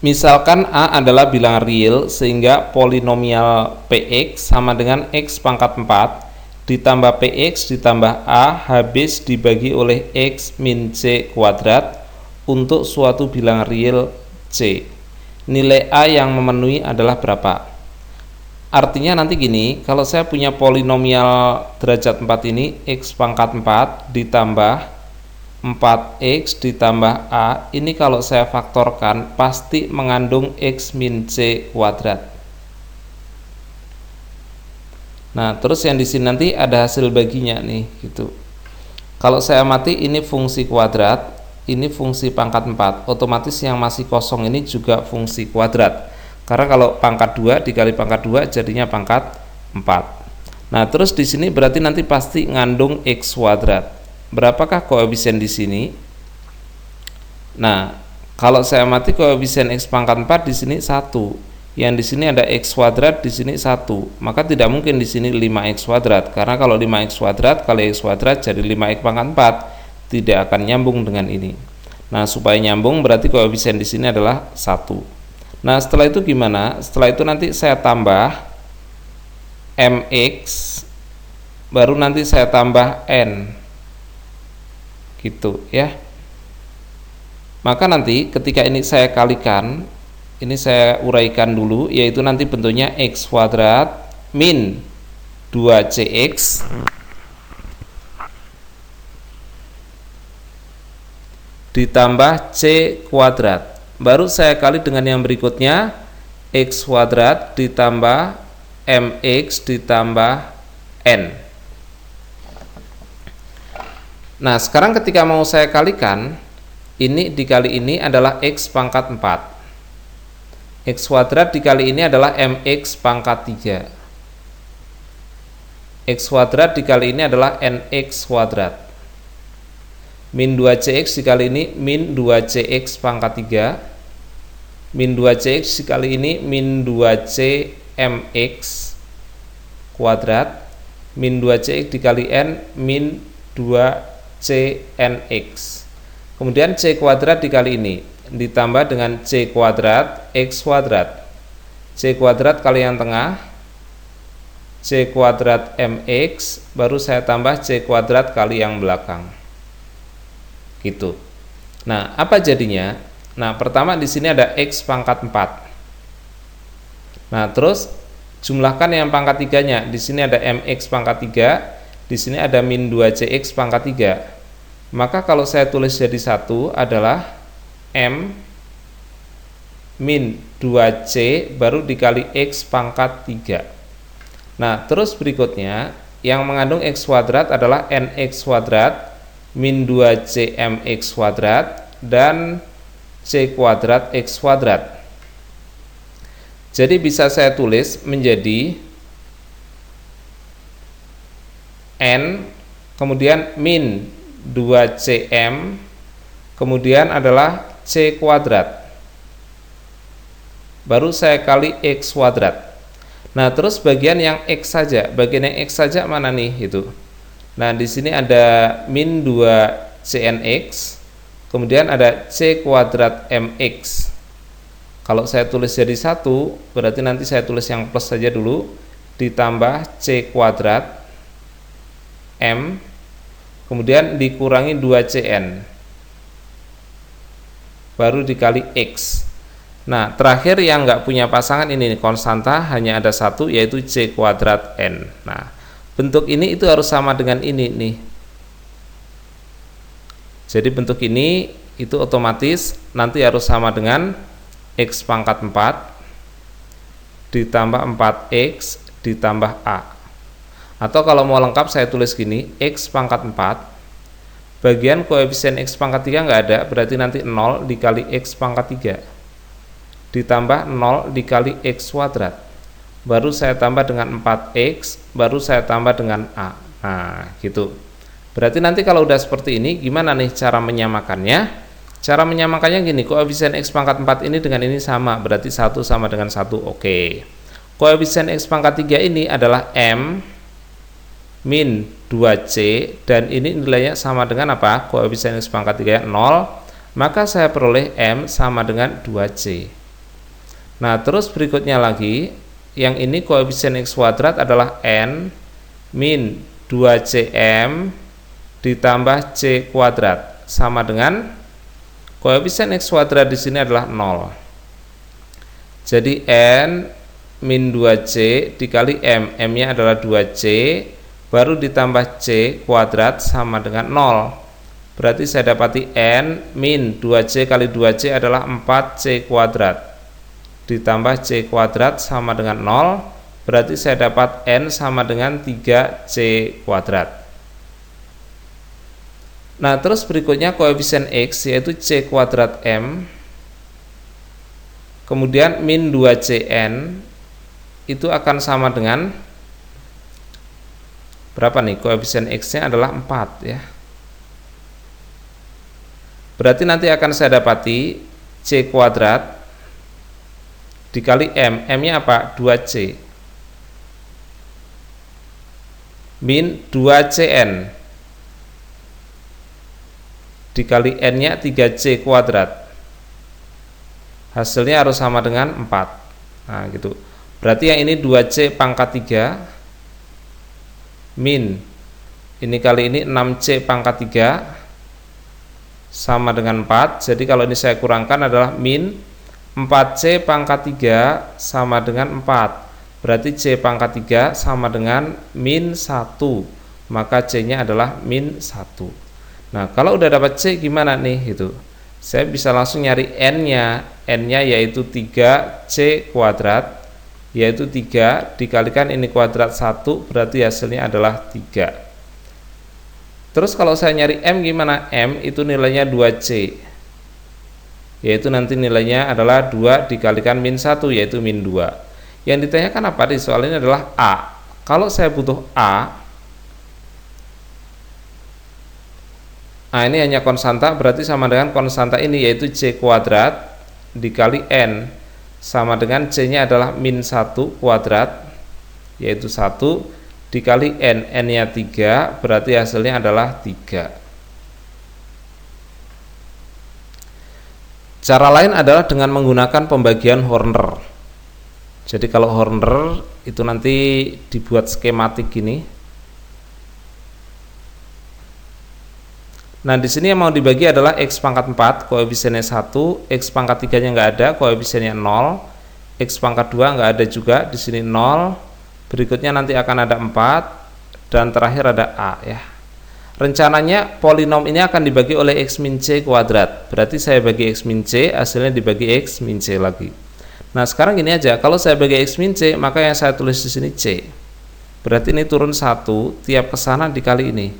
Misalkan A adalah bilangan real sehingga polinomial Px sama dengan X pangkat 4 ditambah Px ditambah A habis dibagi oleh X min C kuadrat untuk suatu bilangan real C. Nilai A yang memenuhi adalah berapa? Artinya nanti gini, kalau saya punya polinomial derajat 4 ini X pangkat 4 ditambah 4x ditambah A, ini kalau saya faktorkan pasti mengandung X min C kuadrat. Nah, terus yang di sini nanti ada hasil baginya nih, gitu. Kalau saya amati ini fungsi kuadrat, ini fungsi pangkat 4, otomatis yang masih kosong ini juga fungsi kuadrat. Karena kalau pangkat 2 dikali pangkat 2 jadinya pangkat 4. Nah, terus di sini berarti nanti pasti ngandung X kuadrat. Berapakah koefisien di sini? Nah, kalau saya amati koefisien X pangkat 4 di sini 1. Yang di sini ada X kuadrat, di sini 1. Maka tidak mungkin di sini 5X kuadrat. Karena kalau 5X kuadrat kali X kuadrat jadi 5X pangkat 4. Tidak akan nyambung dengan ini. Nah, supaya nyambung berarti koefisien di sini adalah 1. Nah, setelah itu gimana? Setelah itu nanti saya tambah MX, baru nanti saya tambah N. Gitu ya. Maka nanti ketika ini saya kalikan, ini saya uraikan dulu, yaitu nanti bentuknya X kuadrat min 2CX ditambah C kuadrat. Baru saya kali dengan yang berikutnya X kuadrat ditambah MX ditambah N. Nah, sekarang ketika mau saya kalikan, ini dikali ini adalah X pangkat 4. X kuadrat dikali ini adalah MX pangkat 3. X kuadrat dikali ini adalah NX kuadrat. Min 2CX dikali ini min 2CX pangkat 3. Min 2CX dikali ini min 2CMX kuadrat. Min 2CX dikali N min 2CNX. Kemudian C kuadrat dikali ini ditambah dengan C kuadrat X kuadrat. C kuadrat kali yang tengah C kuadrat MX, baru saya tambah C kuadrat kali yang belakang. Gitu. Nah, apa jadinya? Nah, pertama di sini ada X pangkat 4. Nah, terus jumlahkan yang pangkat 3-nya. Di sini ada MX pangkat 3, di sini ada min 2CX pangkat 3. Maka kalau saya tulis jadi 1 adalah M min 2C baru dikali X pangkat 3. Nah, terus berikutnya yang mengandung X kuadrat adalah NX kuadrat min 2CMX kuadrat dan C kuadrat X kuadrat. Jadi bisa saya tulis menjadi N kemudian min 2CM kemudian adalah C kuadrat, baru saya kali X kuadrat. Nah, terus bagian yang X saja, bagian yang X saja mana nih itu? Nah, di sini ada min 2CNX kemudian ada C kuadrat MX. Kalau saya tulis jadi 1 berarti nanti saya tulis yang plus saja dulu, ditambah C kuadrat M kemudian dikurangi 2CN baru dikali X. Nah, terakhir yang nggak punya pasangan ini konstanta hanya ada satu, yaitu C kuadrat N. Nah, bentuk ini itu harus sama dengan ini nih. Jadi bentuk ini itu otomatis nanti harus sama dengan X pangkat 4 ditambah 4X ditambah A. Atau kalau mau lengkap saya tulis gini, X pangkat 4 bagian koefisien X pangkat 3 nggak ada, berarti nanti 0 dikali X pangkat 3 ditambah 0 dikali X kuadrat, baru saya tambah dengan 4X, baru saya tambah dengan A. Nah, gitu. Berarti nanti kalau udah seperti ini, gimana nih cara menyamakannya? Cara menyamakannya gini, koefisien X pangkat 4 ini dengan ini sama, berarti 1 sama dengan 1, oke. Koefisien X pangkat 3 ini adalah M min 2C dan ini nilainya sama dengan apa? Koefisien X pangkat 3 0, maka saya peroleh M sama dengan 2C. Nah, terus berikutnya lagi, yang ini koefisien X kuadrat adalah N min 2Cm ditambah C kuadrat, sama dengan koefisien X kuadrat di sini adalah 0. Jadi N min 2C dikali M, M-nya adalah 2C, baru ditambah C kuadrat sama dengan 0. Berarti saya dapati N min 2C kali 2C adalah 4C kuadrat ditambah C kuadrat sama dengan 0, berarti saya dapat N sama dengan 3C kuadrat. Nah, terus berikutnya koefisien X yaitu C kuadrat M, kemudian min 2CN itu akan sama dengan berapa nih? Koefisien X-nya adalah 4 ya. Berarti nanti akan saya dapati C kuadrat dikali M, M-nya apa? 2C min 2CN dikali N-nya 3C kuadrat, hasilnya harus sama dengan 4. Nah gitu, berarti yang ini 2C pangkat 3 min ini kali ini 6C pangkat 3 sama dengan 4. Jadi kalau ini saya kurangkan adalah min 4C pangkat 3 sama dengan 4. Berarti C pangkat 3 sama dengan min 1. Maka C-nya adalah min 1. Nah, kalau udah dapat C gimana nih? Gitu. Saya bisa langsung nyari N-nya. N-nya yaitu 3C kuadrat, yaitu 3 dikalikan ini kuadrat 1, berarti hasilnya adalah 3. Terus kalau saya nyari M gimana? M itu nilainya 2C, yaitu nanti nilainya adalah 2 dikalikan min 1, yaitu min 2. Yang ditanyakan apa di soal ini adalah A. Kalau saya butuh A, nah ini hanya konstanta, berarti sama dengan konstanta ini, yaitu C kuadrat dikali N, sama dengan C-nya adalah min 1 kuadrat, yaitu 1 dikali N, N-nya 3, berarti hasilnya adalah 3. Cara lain adalah dengan menggunakan pembagian Horner. Jadi kalau Horner itu nanti dibuat skematik gini. Nah, di sini yang mau dibagi adalah X pangkat 4, koefisiennya 1, X pangkat 3-nya nggak ada, koefisiennya 0, X pangkat 2 nggak ada juga, di sini 0, berikutnya nanti akan ada 4, dan terakhir ada A ya. Rencananya polinom ini akan dibagi oleh X min C kuadrat. Berarti saya bagi X min C, hasilnya dibagi X min C lagi. Nah, sekarang gini aja, kalau saya bagi X min C, maka yang saya tulis di sini C. Berarti ini turun 1, tiap kesana dikali ini.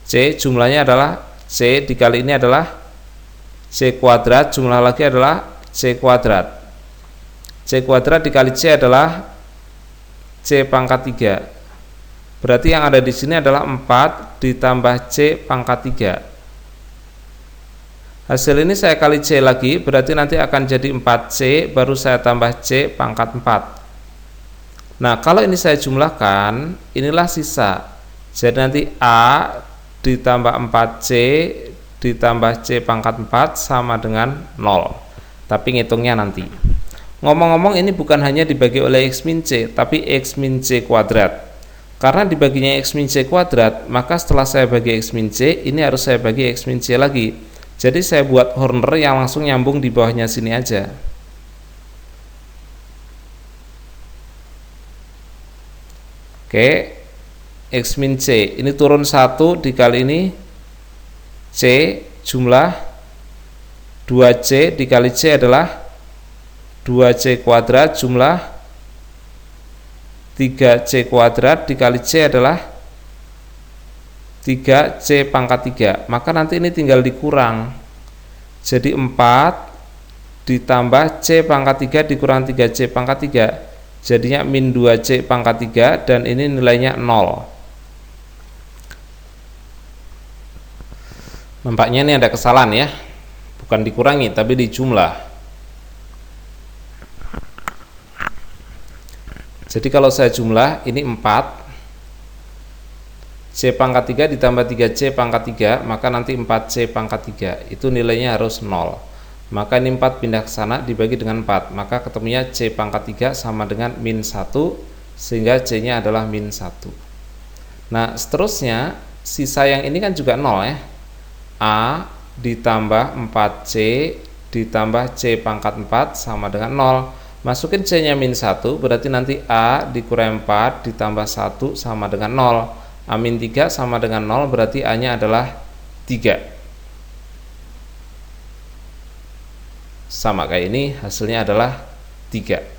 C jumlahnya adalah C dikali ini adalah C kuadrat, jumlah lagi adalah C kuadrat. C kuadrat dikali C adalah C pangkat 3. Berarti yang ada di sini adalah 4 ditambah C pangkat 3. Hasil ini saya kali C lagi, berarti nanti akan jadi 4C, baru saya tambah C pangkat 4. Nah, kalau ini saya jumlahkan, inilah sisa. Jadi nanti A ditambah 4C ditambah C pangkat 4 sama dengan 0. Tapi ngitungnya nanti. Ngomong-ngomong, ini bukan hanya dibagi oleh X min C, tapi X min C kuadrat. Karena dibaginya X min C kuadrat, maka setelah saya bagi X min C, ini harus saya bagi X min C lagi. Jadi saya buat Horner yang langsung nyambung di bawahnya sini aja. Oke, X min C, ini turun 1 dikali ini C, jumlah 2C dikali C adalah 2C kuadrat, jumlah 3C kuadrat dikali C adalah 3C pangkat 3. Maka nanti ini tinggal dikurang. Jadi 4 ditambah C pangkat 3 dikurang 3C pangkat 3. Jadinya min 2C pangkat 3, dan ini nilainya 0. Nampaknya ini ada kesalahan ya. Bukan dikurangi, tapi dijumlah. Jadi kalau saya jumlah, ini 4 C pangkat 3 ditambah 3C pangkat 3, maka nanti 4C pangkat 3 itu nilainya harus 0. Maka ini 4 pindah ke sana dibagi dengan 4, maka ketemunya C pangkat 3 sama dengan min 1, sehingga C nya adalah min 1. Nah seterusnya sisa yang ini kan juga 0 ya, A ditambah 4C ditambah C pangkat 4 sama dengan 0. Masukin C nya min 1, berarti nanti A dikurangi 4 ditambah 1 sama dengan 0. A min 3 sama dengan 0, berarti A nya adalah 3. Sama kayak ini, hasilnya adalah 3.